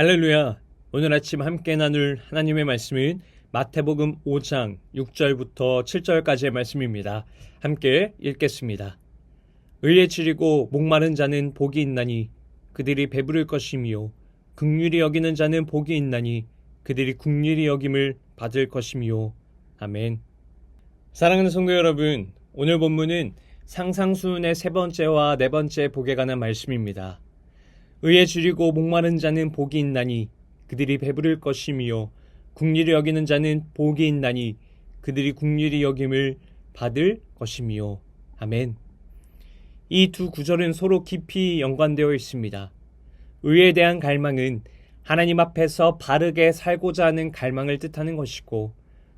할렐루야! 오늘 아침 함께 나눌 하나님의 말씀은 마태복음 5장 6절부터 7절까지의 말씀입니다. 함께 읽겠습니다. 의에 지리고 목마른 자는 복이 있나니 그들이 배부를 것이며 긍휼히 여기는 자는 복이 있나니 그들이 긍휼히 여김을 받을 것이며. 아멘. 사랑하는 성도 여러분, 오늘 본문은 상상수훈의 세 번째와 네 번째 복에 관한 말씀입니다. 의에 줄이고 목마른 자는 복이 있나니 그들이 배부를 것이며 긍휼히 여기는 자는 복이 있나니 그들이 긍휼히 여김을 받을 것이며. 아멘. 이 두 구절은 서로 깊이 연관되어 있습니다. 의에 대한 갈망은 하나님 앞에서 바르게 살고자 하는 갈망을 뜻하는 것이고,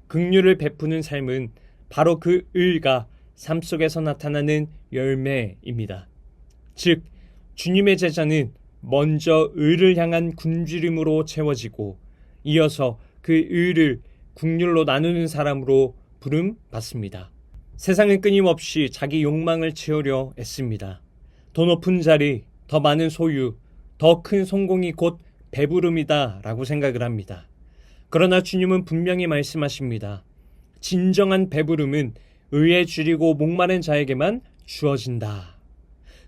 긍휼을 베푸는 삶은 바로 그 의가 삶 속에서 나타나는 열매입니다. 즉, 주님의 제자는 먼저 의를 향한 굶주림으로 채워지고 이어서 그 의를 긍휼로 나누는 사람으로 부름 받습니다. 세상은 끊임없이 자기 욕망을 채우려 애씁니다. 더 높은 자리, 더 많은 소유, 더 큰 성공이 곧 배부름이다 라고 생각을 합니다. 그러나 주님은 분명히 말씀하십니다. 진정한 배부름은 의에 줄이고 목마른 자에게만 주어진다.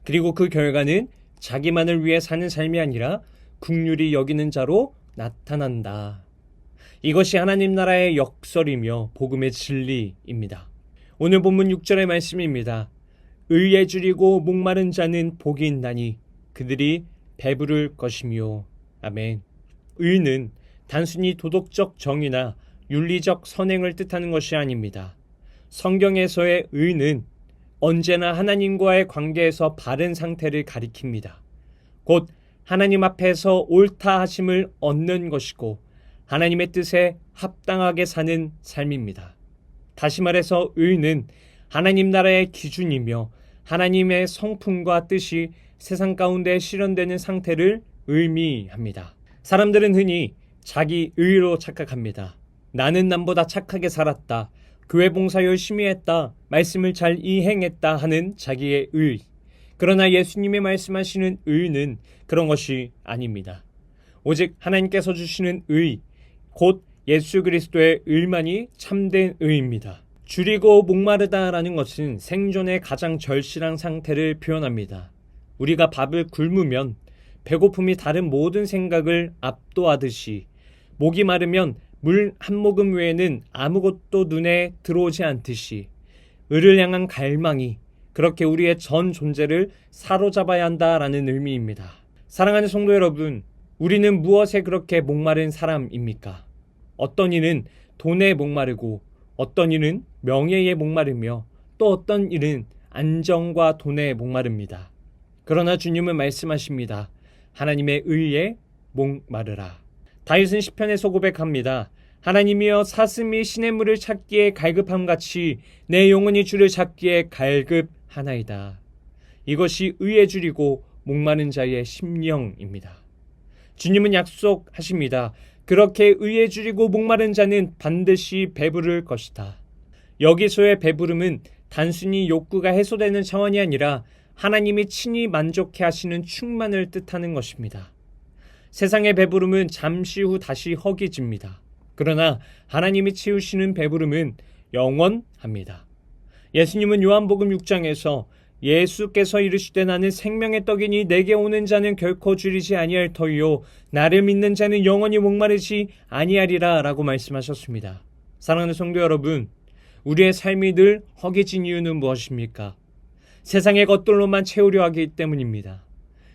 그리고 그 결과는 자기만을 위해 사는 삶이 아니라 긍휼히 여기는 자로 나타난다. 이것이 하나님 나라의 역설이며 복음의 진리입니다. 오늘 본문 6절의 말씀입니다. 의에 줄이고 목마른 자는 복이 있나니 그들이 배부를 것이며. 아멘. 의는 단순히 도덕적 정의나 윤리적 선행을 뜻하는 것이 아닙니다. 성경에서의 의는 언제나 하나님과의 관계에서 바른 상태를 가리킵니다. 곧 하나님 앞에서 옳다 하심을 얻는 것이고 하나님의 뜻에 합당하게 사는 삶입니다. 다시 말해서 의는 하나님 나라의 기준이며 하나님의 성품과 뜻이 세상 가운데 실현되는 상태를 의미합니다. 사람들은 흔히 자기 의로 착각합니다. 나는 남보다 착하게 살았다. 교회 봉사 열심히 했다. 말씀을 잘 이행했다 하는 자기의 의. 그러나 예수님이 말씀하시는 의는 그런 것이 아닙니다. 오직 하나님께서 주시는 의, 곧 예수 그리스도의 의만이 참된 의입니다. 줄이고 목마르다라는 것은 생존의 가장 절실한 상태를 표현합니다. 우리가 밥을 굶으면 배고픔이 다른 모든 생각을 압도하듯이 목이 마르면 물 한 모금 외에는 아무것도 눈에 들어오지 않듯이 의를 향한 갈망이 그렇게 우리의 전 존재를 사로잡아야 한다라는 의미입니다. 사랑하는 성도 여러분, 우리는 무엇에 그렇게 목마른 사람입니까? 어떤 이는 돈에 목마르고 어떤 이는 명예에 목마르며 또 어떤 이는 안정과 돈에 목마릅니다. 그러나 주님은 말씀하십니다. 하나님의 의에 목마르라. 다윗은 시편에서 고백합니다. 하나님이여 사슴이 시냇물을 찾기에 갈급함같이 내 영혼이 주를 찾기에 갈급하나이다. 이것이 의에 줄이고 목마른 자의 심령입니다. 주님은 약속하십니다. 그렇게 의에 줄이고 목마른 자는 반드시 배부를 것이다. 여기서의 배부름은 단순히 욕구가 해소되는 차원이 아니라 하나님이 친히 만족해 하시는 충만을 뜻하는 것입니다. 세상의 배부름은 잠시 후 다시 허기집니다. 그러나 하나님이 채우시는 배부름은 영원합니다. 예수님은 요한복음 6장에서 예수께서 이르시되 나는 생명의 떡이니 내게 오는 자는 결코 줄이지 아니할 터이요 나를 믿는 자는 영원히 목마르지 아니하리라 라고 말씀하셨습니다. 사랑하는 성도 여러분, 우리의 삶이 늘 허기진 이유는 무엇입니까? 세상의 것들로만 채우려 하기 때문입니다.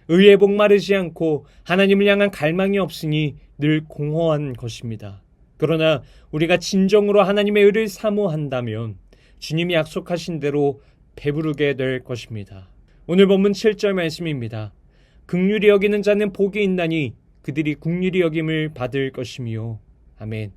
의에 목마르지 않고 하나님을 향한 갈망이 없으니 늘 공허한 것입니다. 그러나 우리가 진정으로 하나님의 의를 사모한다면 주님이 약속하신 대로 배부르게 될 것입니다. 오늘 본문 7절 말씀입니다. 긍휼히 여기는 자는 복이 있나니 그들이 긍휼히 여김을 받을 것이며. 아멘.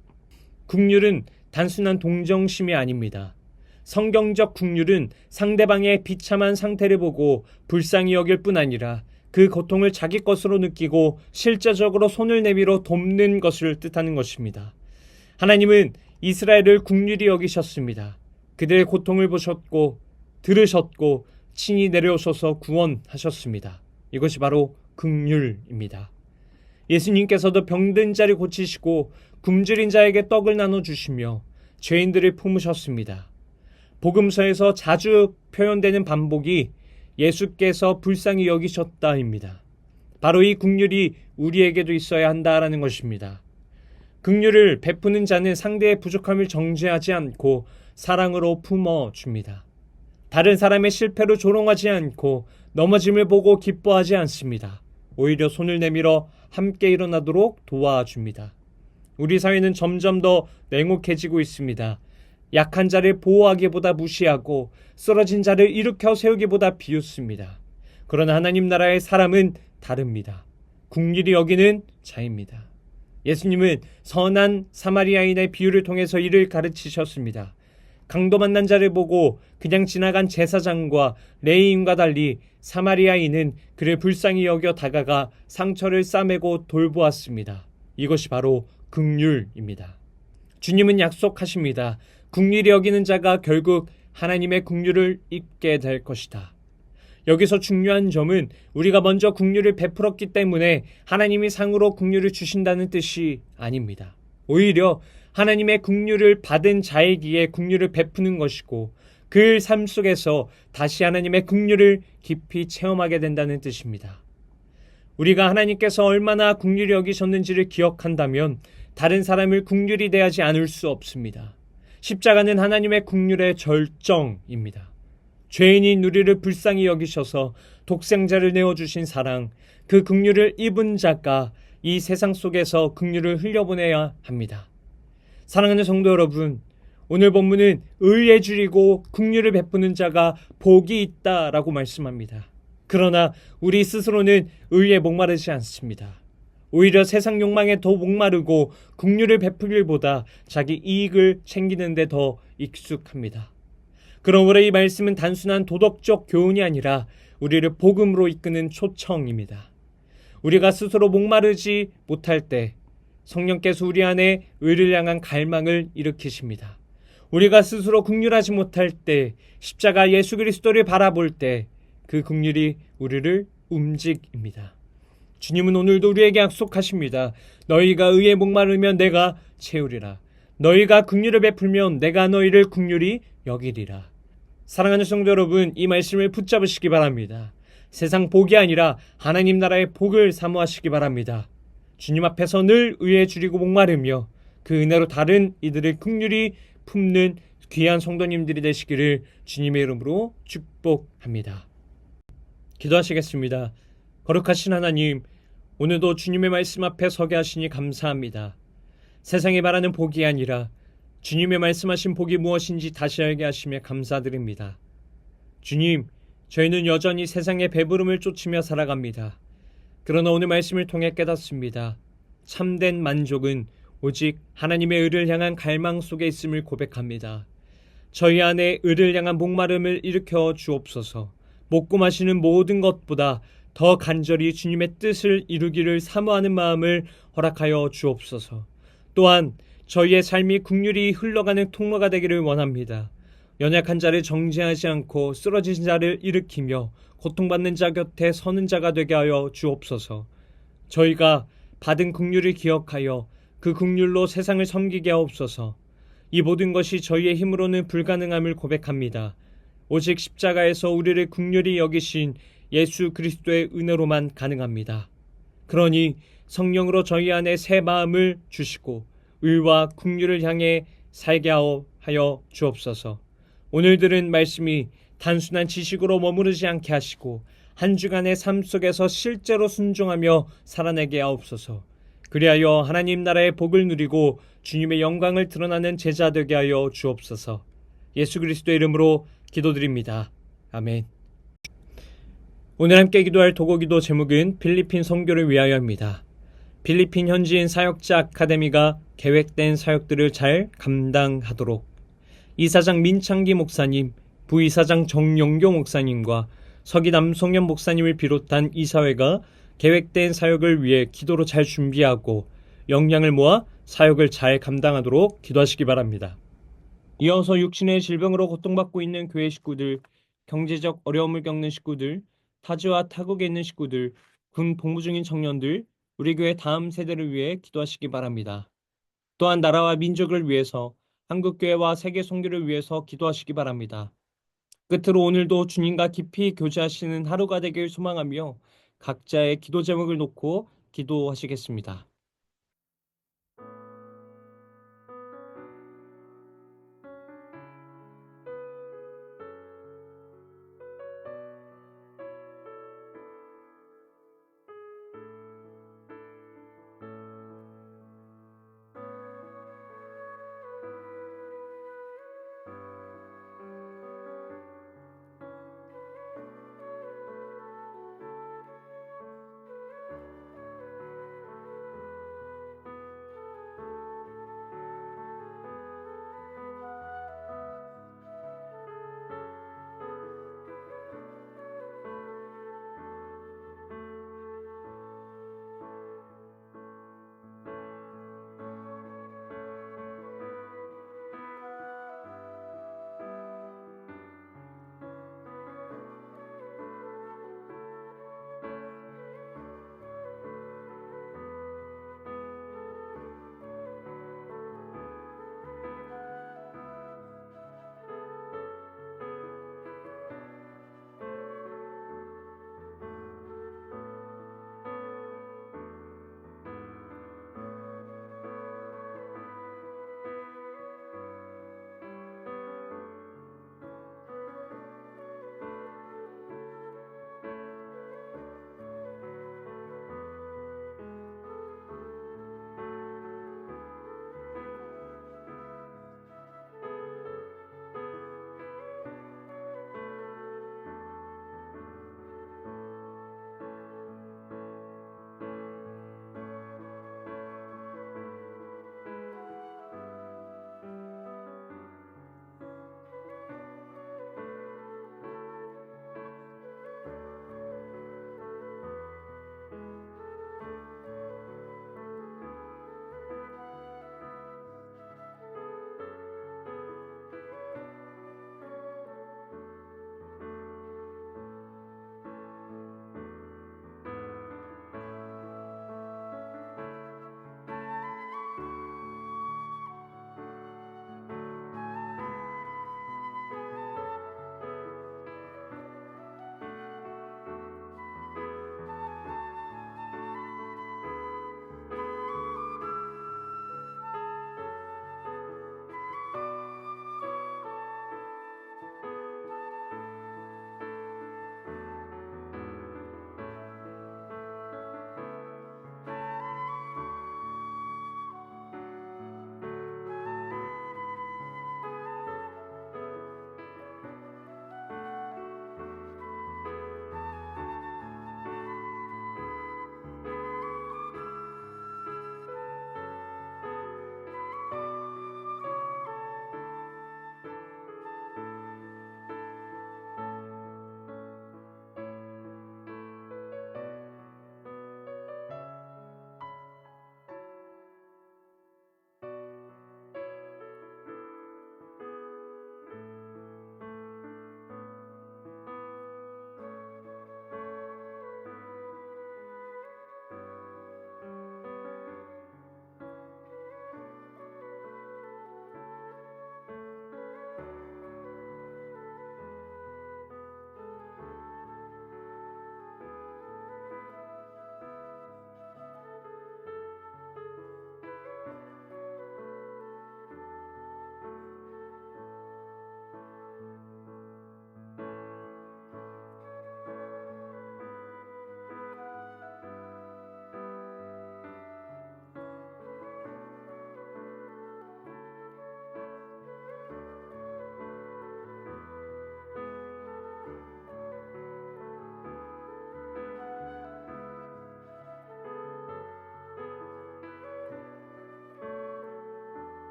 긍휼은 단순한 동정심이 아닙니다. 성경적 긍휼은 상대방의 비참한 상태를 보고 불쌍히 여길 뿐 아니라 그 고통을 자기 것으로 느끼고 실제적으로 손을 내밀어 돕는 것을 뜻하는 것입니다. 하나님은 이스라엘을 긍휼히 여기셨습니다. 그들의 고통을 보셨고 들으셨고 친히 내려오셔서 구원하셨습니다. 이것이 바로 긍휼입니다. 예수님께서도 병든 자를 고치시고 굶주린 자에게 떡을 나눠주시며 죄인들을 품으셨습니다. 복음서에서 자주 표현되는 반복이 예수께서 불쌍히 여기셨다입니다. 바로 이 긍휼이 우리에게도 있어야 한다라는 것입니다. 긍휼을 베푸는 자는 상대의 부족함을 정죄하지 않고 사랑으로 품어줍니다. 다른 사람의 실패로 조롱하지 않고 넘어짐을 보고 기뻐하지 않습니다. 오히려 손을 내밀어 함께 일어나도록 도와줍니다. 우리 사회는 점점 더 냉혹해지고 있습니다. 약한 자를 보호하기보다 무시하고 쓰러진 자를 일으켜 세우기보다 비웃습니다. 그러나 하나님 나라의 사람은 다릅니다. 긍휼히 여기는 자입니다. 예수님은 선한 사마리아인의 비유를 통해서 이를 가르치셨습니다. 강도 만난 자를 보고 그냥 지나간 제사장과 레위인과 달리 사마리아인은 그를 불쌍히 여겨 다가가 상처를 싸매고 돌보았습니다. 이것이 바로 긍휼입니다. 주님은 약속하십니다. 긍휼히 여기는 자가 결국 하나님의 긍휼을 입게 될 것이다. 여기서 중요한 점은 우리가 먼저 긍휼을 베풀었기 때문에 하나님이 상으로 긍휼을 주신다는 뜻이 아닙니다. 오히려 하나님의 긍휼을 받은 자에게 긍휼을 베푸는 것이고 그 삶 속에서 다시 하나님의 긍휼을 깊이 체험하게 된다는 뜻입니다. 우리가 하나님께서 얼마나 긍휼히 여기셨는지를 기억한다면 다른 사람을 긍휼히 대하지 않을 수 없습니다. 십자가는 하나님의 긍휼의 절정입니다. 죄인인 우리를 불쌍히 여기셔서 독생자를 내어주신 사랑, 그 긍휼을 입은 자가 이 세상 속에서 긍휼을 흘려보내야 합니다. 사랑하는 성도 여러분, 오늘 본문은 의에 줄이고 긍휼을 베푸는 자가 복이 있다라고 말씀합니다. 그러나 우리 스스로는 의에 목마르지 않습니다. 오히려 세상 욕망에 더 목마르고 긍휼을 베풀 일보다 자기 이익을 챙기는 데 더 익숙합니다. 그러므로 이 말씀은 단순한 도덕적 교훈이 아니라 우리를 복음으로 이끄는 초청입니다. 우리가 스스로 목마르지 못할 때 성령께서 우리 안에 의를 향한 갈망을 일으키십니다. 우리가 스스로 긍휼하지 못할 때 십자가 예수 그리스도를 바라볼 때 그 긍휼이 우리를 움직입니다. 주님은 오늘도 우리에게 약속하십니다. 너희가 의에 목마르면 내가 채우리라. 너희가 긍휼을 베풀면 내가 너희를 긍휼히 여기리라. 사랑하는 성도 여러분, 이 말씀을 붙잡으시기 바랍니다. 세상 복이 아니라 하나님 나라의 복을 사모하시기 바랍니다. 주님 앞에서 늘 의에 줄이고 목마르며 그 은혜로 다른 이들을 긍휼히 품는 귀한 성도님들이 되시기를 주님의 이름으로 축복합니다. 기도하시겠습니다. 거룩하신 하나님, 오늘도 주님의 말씀 앞에 서게 하시니 감사합니다. 세상이 말하는 복이 아니라 주님의 말씀하신 복이 무엇인지 다시 알게 하시며 감사드립니다. 주님, 저희는 여전히 세상의 배부름을 쫓으며 살아갑니다. 그러나 오늘 말씀을 통해 깨닫습니다. 참된 만족은 오직 하나님의 의를 향한 갈망 속에 있음을 고백합니다. 저희 안에 의를 향한 목마름을 일으켜 주옵소서. 먹고 마시는 모든 것보다 더 간절히 주님의 뜻을 이루기를 사모하는 마음을 허락하여 주옵소서. 또한 저희의 삶이 긍휼히 흘러가는 통로가 되기를 원합니다. 연약한 자를 정죄하지 않고 쓰러진 자를 일으키며 고통받는 자 곁에 서는 자가 되게 하여 주옵소서. 저희가 받은 긍휼을 기억하여 그 긍휼로 세상을 섬기게 하옵소서. 이 모든 것이 저희의 힘으로는 불가능함을 고백합니다. 오직 십자가에서 우리를 긍휼히 여기신 예수 그리스도의 은혜로만 가능합니다. 그러니 성령으로 저희 안에 새 마음을 주시고 의와 긍휼을 향해 살게 하여 주옵소서. 오늘 들은 말씀이 단순한 지식으로 머무르지 않게 하시고 한 주간의 삶 속에서 실제로 순종하며 살아내게 하옵소서. 그리하여 하나님 나라의 복을 누리고 주님의 영광을 드러나는 제자 되게 하여 주옵소서. 예수 그리스도의 이름으로 기도드립니다. 아멘. 오늘 함께 기도할 도고기도 제목은 필리핀 선교를 위하여입니다. 필리핀 현지인 사역자 아카데미가 계획된 사역들을 잘 감당하도록 이사장 민창기 목사님, 부이사장 정영교 목사님과 서기 남송현 목사님을 비롯한 이사회가 계획된 사역을 위해 기도로 잘 준비하고 역량을 모아 사역을 잘 감당하도록 기도하시기 바랍니다. 이어서 육신의 질병으로 고통받고 있는 교회 식구들, 경제적 어려움을 겪는 식구들, 타지와 타국에 있는 식구들, 군 복무 중인 청년들, 우리 교회 다음 세대를 위해 기도하시기 바랍니다. 또한 나라와 민족을 위해서 한국교회와 세계 선교를 위해서 기도하시기 바랍니다. 끝으로 오늘도 주님과 깊이 교제하시는 하루가 되길 소망하며 각자의 기도 제목을 놓고 기도하시겠습니다.